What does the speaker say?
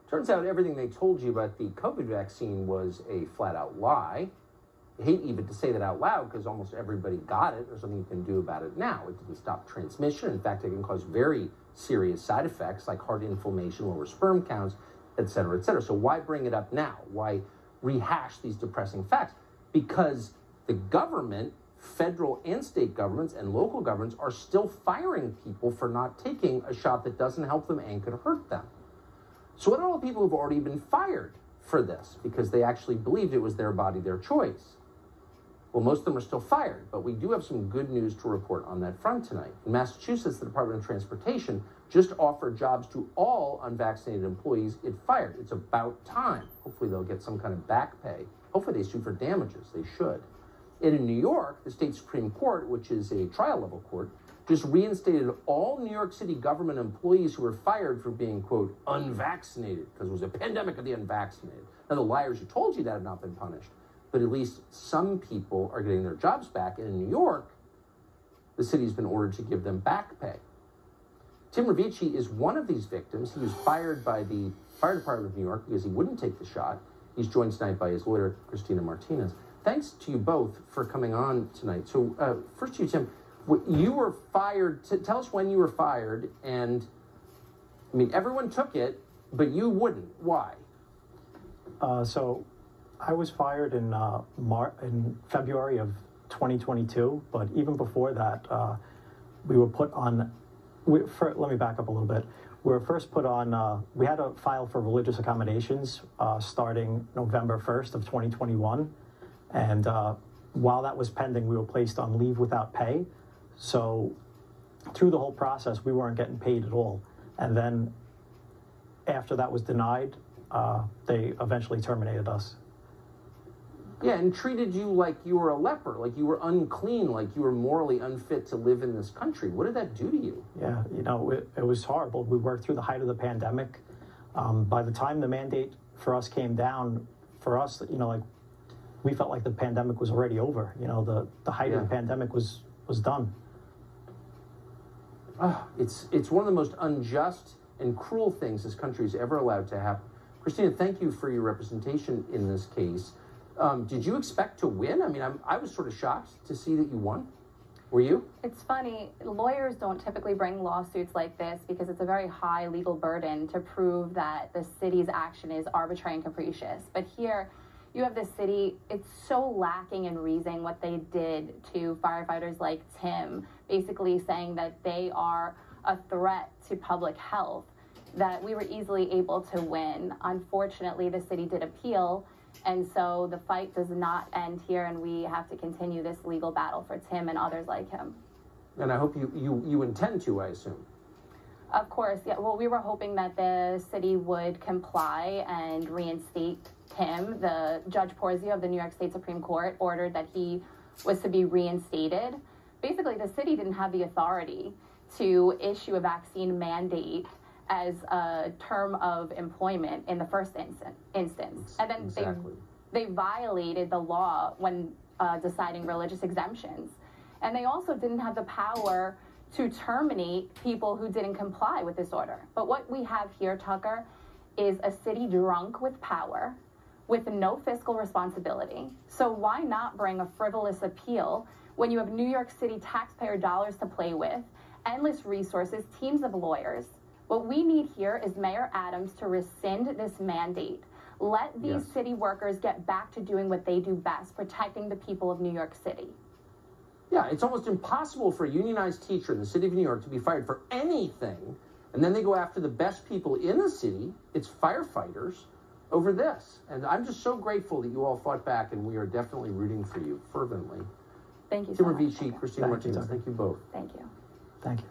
Turns out everything they told you about the COVID vaccine was a flat-out lie. I hate even to say that out loud because almost everybody got it. There's something you can do about it now. It didn't stop transmission. In fact, it can cause very serious side effects like heart inflammation, lower sperm counts, et cetera, et cetera. So why bring it up now? Why rehash these depressing facts? Because the government, federal and state governments and local governments, are still firing people for not taking a shot that doesn't help them and could hurt them. So what are all the people who've already been fired for this because they actually believed it was their body, their choice? Well, most of them are still fired, but we do have some good news to report on that front tonight. In Massachusetts, the Department of Transportation just offered jobs to all unvaccinated employees it fired. It's about time. Hopefully they'll get some kind of back pay. Hopefully they sue for damages. They should. And in New York, the state Supreme Court, which is a trial-level court, just reinstated all New York City government employees who were fired for being, quote, unvaccinated, because it was a pandemic of the unvaccinated. Now, the liars who told you that have not been punished, but at least some people are getting their jobs back. And in New York, the city's been ordered to give them back pay. Tim Ravici is one of these victims. He was fired by the fire department of New York because he wouldn't take the shot. He's joined tonight by his lawyer, Christina Martinez. Thanks to you both for coming on tonight. So first to you, Tim, you were fired. Tell us when you were fired. And I mean, everyone took it, but you wouldn't. Why? So I was fired in February of 2022, but even before that, we were put on. Let me back up a little bit. We were first put on. We had to file for religious accommodations starting November 1st of 2021, and while that was pending, we were placed on leave without pay. So through the whole process, we weren't getting paid at all. And then after that was denied, they eventually terminated us. Yeah, and treated you like you were a leper, like you were unclean, like you were morally unfit to live in this country. What did that do to you? Yeah, it was horrible. We worked through the height of the pandemic. By the time the mandate for us came down, for us, we felt like the pandemic was already over. The height of the pandemic was done. It's one of the most unjust and cruel things this country has ever allowed to happen. Christina, thank you for your representation in this case. Did you expect to win? I mean, I was sort of shocked to see that you won. Were you? It's funny. Lawyers don't typically bring lawsuits like this because it's a very high legal burden to prove that the city's action is arbitrary and capricious. But here, you have the city, it's so lacking in reason what they did to firefighters like Tim, basically saying that they are a threat to public health, that we were easily able to win. Unfortunately, the city did appeal, and so the fight does not end here, and we have to continue this legal battle for Tim and others like him. And I hope you intend to, I assume. Of course, yeah. Well, we were hoping that the city would comply and reinstate Tim. The Judge Porzio of the New York State Supreme Court ordered that he was to be reinstated. Basically, the city didn't have the authority to issue a vaccine mandate as a term of employment in the first instance. And then they violated the law when deciding religious exemptions. And they also didn't have the power to terminate people who didn't comply with this order. But what we have here, Tucker, is a city drunk with power, with no fiscal responsibility. So why not bring a frivolous appeal when you have New York City taxpayer dollars to play with, endless resources, teams of lawyers? What we need here is Mayor Adams to rescind this mandate. Let these city workers get back to doing what they do best, protecting the people of New York City. Yeah, it's almost impossible for a unionized teacher in the city of New York to be fired for anything, and then they go after the best people in the city, it's firefighters, over this. And I'm just so grateful that you all fought back, and we are definitely rooting for you fervently. Thank you so much. Tim Ravici, Christina Martinez, thank you both. Thank you. Thank you.